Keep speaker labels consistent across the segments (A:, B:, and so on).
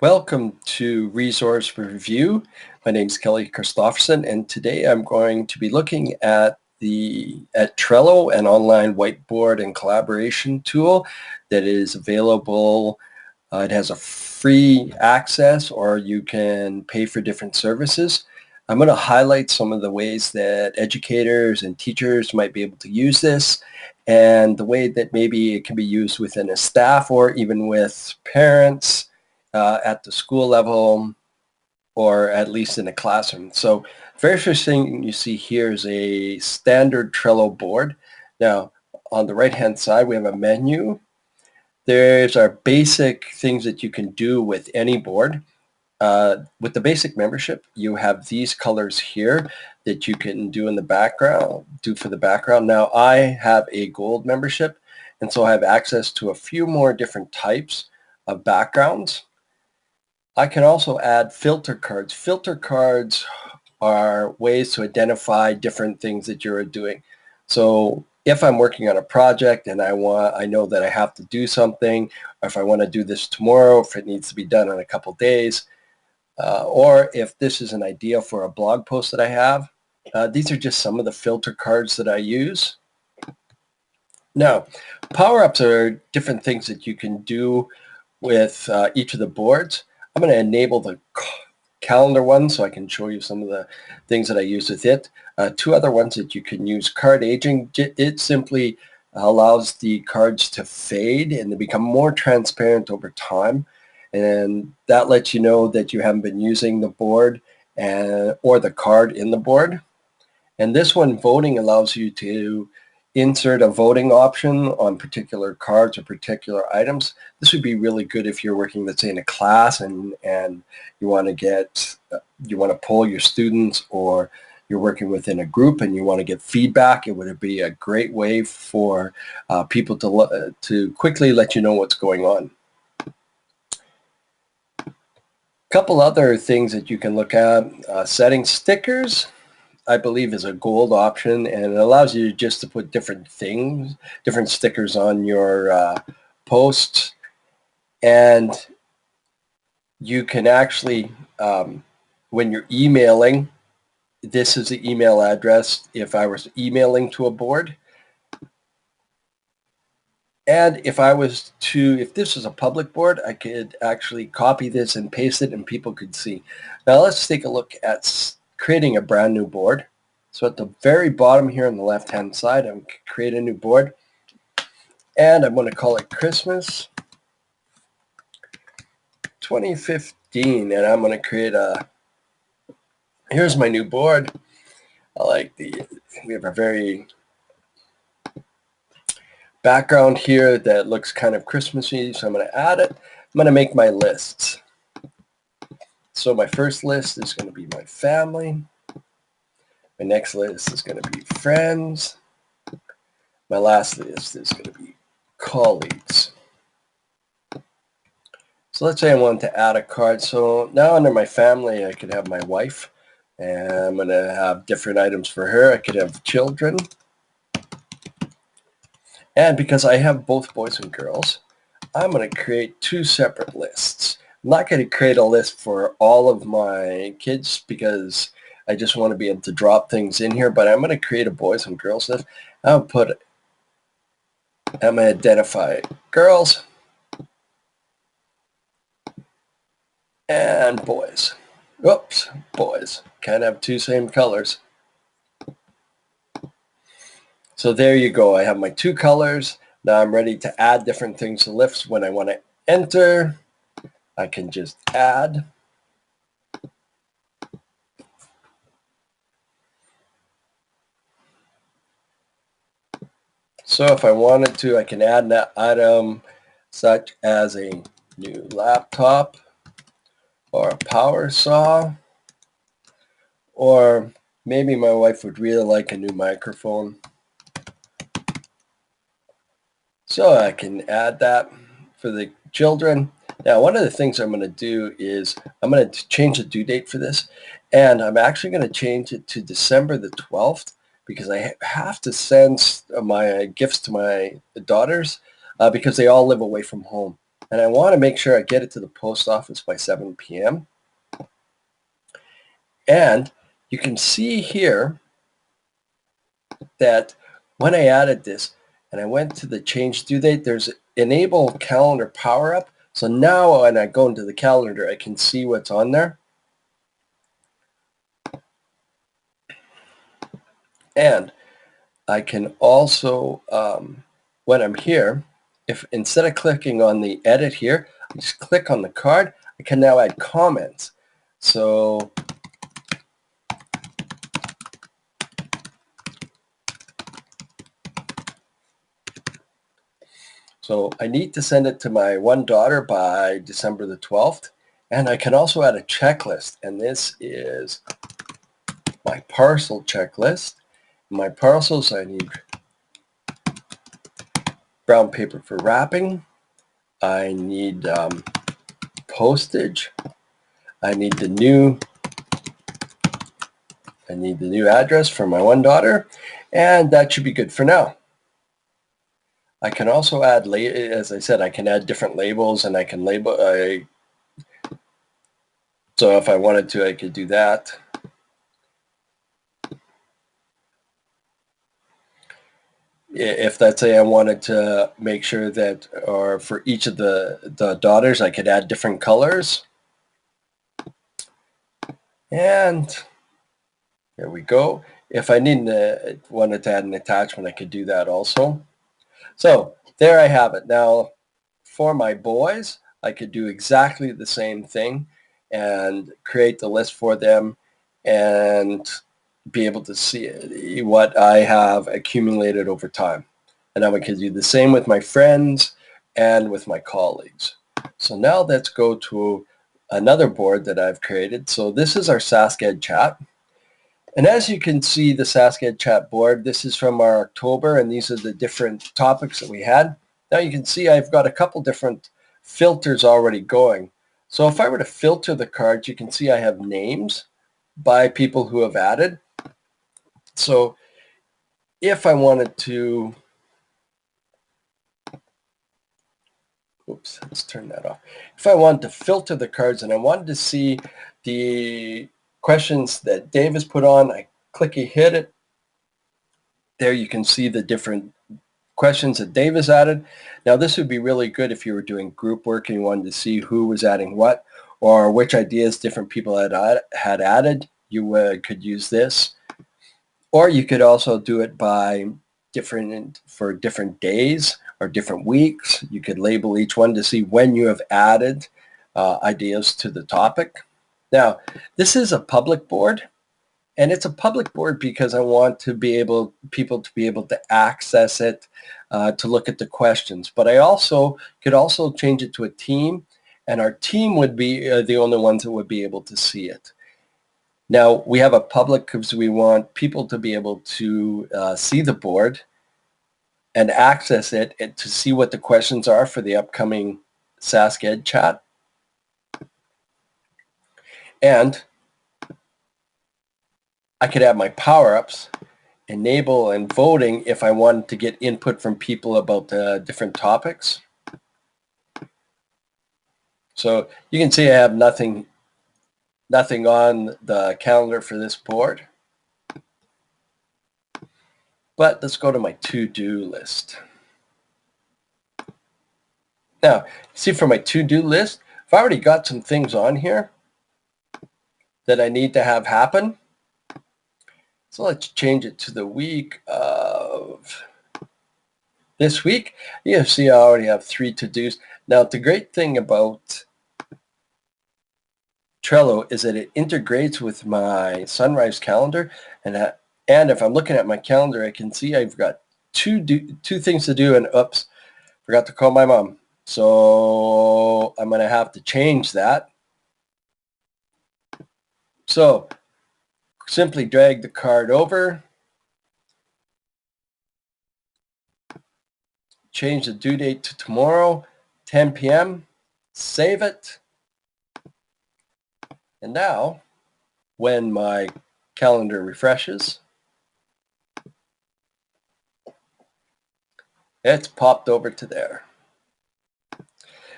A: Welcome to Resource Review. My name is Kelly Christofferson, and today I'm going to be looking at Trello, an online whiteboard and collaboration tool that is available. It has a free access, or you can pay for different services. I'm going to highlight some of the ways that educators and teachers might be able to use this, and the way that maybe it can be used within a staff or even with parents at the school level, or at least in a classroom. So very first thing you see here is a standard Trello board. Now, on the right-hand side, we have a menu. There's our basic things that you can do with any board. With the basic membership, you have these colors here that you can do in the background, for the background. Now, I have a gold membership, and so I have access to a few more different types of backgrounds. I can also add filter cards. Filter cards are ways to identify different things that you're doing. So if I'm working on a project and I know that I have to do something, or if I want to do this tomorrow, if it needs to be done in a couple days, or if this is an idea for a blog post that I have, these are just some of the filter cards that I use. Now, power-ups are different things that you can do with each of the boards. I'm going to enable the calendar one so I can show you some of the things that I use with it. Two other ones that you can use: card aging. It simply allows the cards to fade and to become more transparent over time. And that lets you know that you haven't been using the board or the card in the board. And this one, voting, allows you to insert a voting option on particular cards or particular items. This would be really good if you're working, let's say, in a class and you want to poll your students, or you're working within a group and you want to get feedback. It would be a great way for people to quickly let you know what's going on. A couple other things that you can look at: setting stickers, I believe, is a gold option, and it allows you just to put different stickers on your posts. And you can actually, when you're emailing, this is the email address if I was emailing to a board. And if this was a public board, I could actually copy this and paste it and people could see. Now let's take a look at creating a brand new board. So at the very bottom here on the left-hand side, I'm going to create a new board, and I'm going to call it Christmas 2015, and I'm going to create here's my new board. We have a very background here that looks kind of Christmassy, so I'm going to add it. I'm going to make my lists. So my first list is going to be my family. My next list is going to be friends. My last list is going to be colleagues. So let's say I want to add a card. So now under my family, I could have my wife, and I'm going to have different items for her. I could have children. And because I have both boys and girls, I'm going to create two separate lists. I'm not going to create a list for all of my kids because I just want to be able to drop things in here, but I'm going to create a boys and girls list. I'm going to identify girls and boys. Oops, boys. Can't have two same colors. So there you go. I have my two colors. Now I'm ready to add different things to lists. When I want to enter, I can just add. So if I wanted to, I can add an item such as a new laptop, or a power saw, or maybe my wife would really like a new microphone. So I can add that for the children. Now, one of the things I'm going to do is I'm going to change the due date for this, and I'm actually going to change it to December the 12th because I have to send my gifts to my daughters because they all live away from home. and I want to make sure I get it to the post office by 7 p.m. And you can see here that when I added this and I went to the change due date, there's enable calendar power up. So now when I go into the calendar, I can see what's on there. And I can also, when I'm here, if instead of clicking on the edit here, I just click on the card, I can now add comments. So I need to send it to my one daughter by December the 12th. And I can also add a checklist. And this is my parcel checklist. My parcels, I need brown paper for wrapping. I need postage. I need the new address for my one daughter, and that should be good for now. I can also add, as I said, I can add different labels, and I can label. So if I wanted to, I could do that. If let's say I wanted to make sure that, or for each of the daughters, I could add different colors. And there we go. If I wanted to add an attachment, I could do that also. So there I have it. Now for my boys, I could do exactly the same thing and create the list for them and be able to see what I have accumulated over time. And then we can do the same with my friends and with my colleagues. So now let's go to another board that I've created. So this is our SaskEd chat. And as you can see, the SaskEd chat board, this is from our October, and these are the different topics that we had. Now you can see I've got a couple different filters already going. So if I were to filter the cards, you can see I have names by people who have added. So if I wanted to, oops, let's turn that off. If I wanted to filter the cards and I wanted to see the questions that Dave has put on, I clicky hit it. There you can see the different questions that Dave has added. Now this would be really good if you were doing group work and you wanted to see who was adding what or which ideas different people had added. You could use this. Or you could also do it by for different days or different weeks. You could label each one to see when you have added ideas to the topic. Now, this is a public board, and it's a public board because I want people to be able to access it, to look at the questions. But I could also change it to a team, and our team would be the only ones that would be able to see it. Now, we have a public because we want people to be able to see the board and access it and to see what the questions are for the upcoming SaskEd chat. And I could have my power-ups, enable and voting if I wanted to get input from people about different topics. So you can see I have nothing on the calendar for this board. But let's go to my to-do list. Now, see for my to-do list, I've already got some things on here that I need to have happen. So let's change it to the week of this week. You see I already have 3 to-dos. Now, the great thing about Trello is that it integrates with my Sunrise calendar, and if I'm looking at my calendar, I can see I've got two things to do, and oops, forgot to call my mom. So I'm going to have to change that. So simply drag the card over, change the due date to tomorrow, 10 p.m., save it. And now, when my calendar refreshes, it's popped over to there.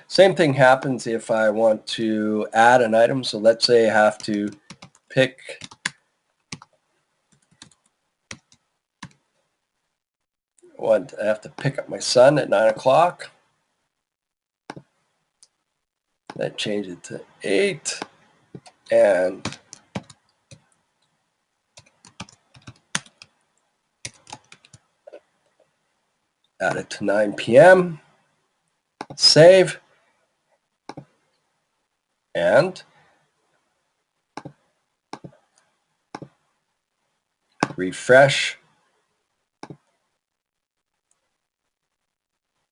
A: Same thing happens if I want to add an item. So let's say I have to pick I have to pick up my son at 9 o'clock. Then change it to 8 and add it to 9 p.m. Save and refresh.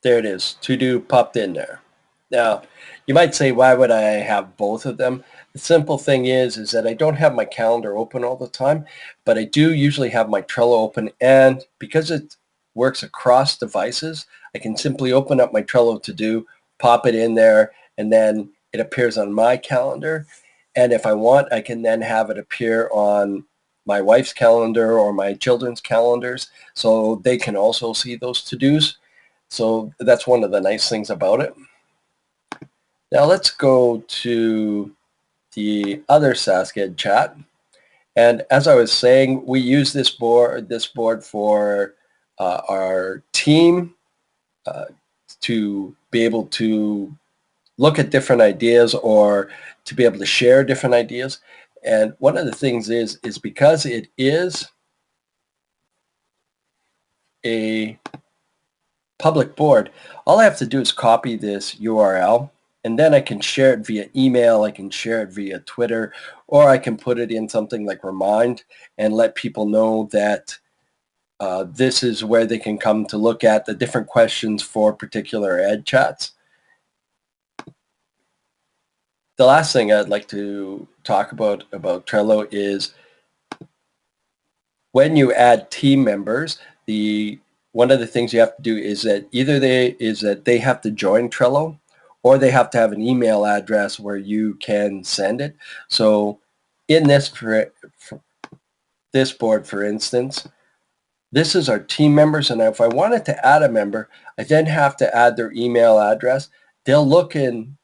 A: There it is. To do popped in there. Now, you might say, why would I have both of them? The simple thing is that I don't have my calendar open all the time, but I do usually have my Trello open. And because it works across devices, I can simply open up my Trello to do, pop it in there, and then it appears on my calendar. And if I want, I can then have it appear on my wife's calendar or my children's calendars, so they can also see those to-dos. So that's one of the nice things about it. Now let's go to the other Snagit chat. And as I was saying, we use this board for our team to be able to look at different ideas or to be able to share different ideas. And one of the things is because it is a public board, all I have to do is copy this URL, and then I can share it via email, I can share it via Twitter, or I can put it in something like Remind and let people know that this is where they can come to look at the different questions for particular ed chats. The last thing I'd like to talk about Trello is when you add team members, one of the things you have to do is that either they have to join Trello, or they have to have an email address where you can send it. So in this board, for instance, this is our team members, and if I wanted to add a member, I then have to add their email address. They'll look in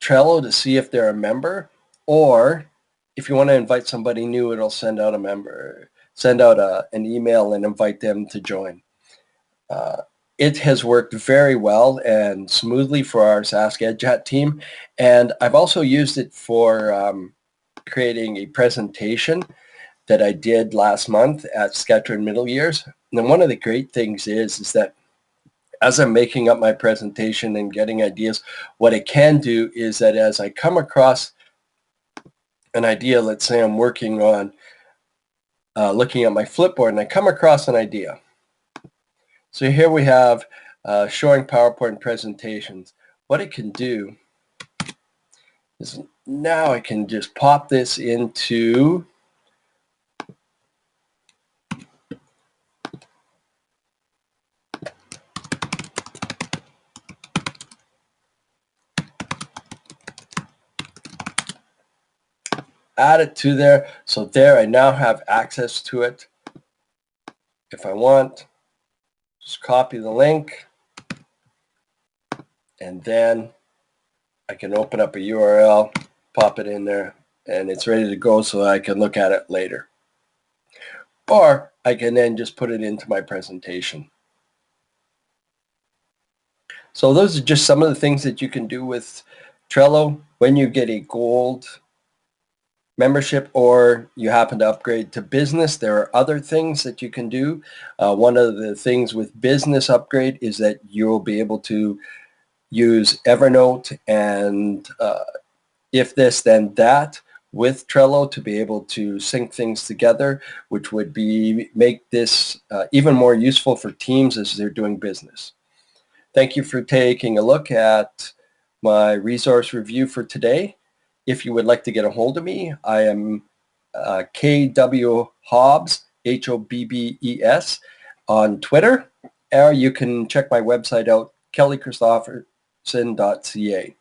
A: Trello to see if they're a member, or if you want to invite somebody new, it'll send out an email and invite them to join. It has worked very well and smoothly for our Sask EdChat team, and I've also used it for creating a presentation that I did last month at Sketcher Middle Years. And one of the great things is that as I'm making up my presentation and getting ideas, what I can do is that as I come across an idea, let's say I'm working on looking at my Flipboard and I come across an idea. So here we have showing PowerPoint presentations. What I can do is now I can just pop this into add it to there. So there I now have access to it. If I want, just copy the link, and then I can open up a URL, pop it in there, and it's ready to go so I can look at it later. Or I can then just put it into my presentation. So those are just some of the things that you can do with Trello when you get a gold membership or you happen to upgrade to business. There are other things that you can do. One of the things with business upgrade is that you'll be able to use Evernote and if this then that with Trello to be able to sync things together, which would make this even more useful for teams as they're doing business. Thank you for taking a look at my resource review for today. If you would like to get a hold of me, I am KW Hobbs, Hobbes, on Twitter, or you can check my website out, kellychristofferson.ca.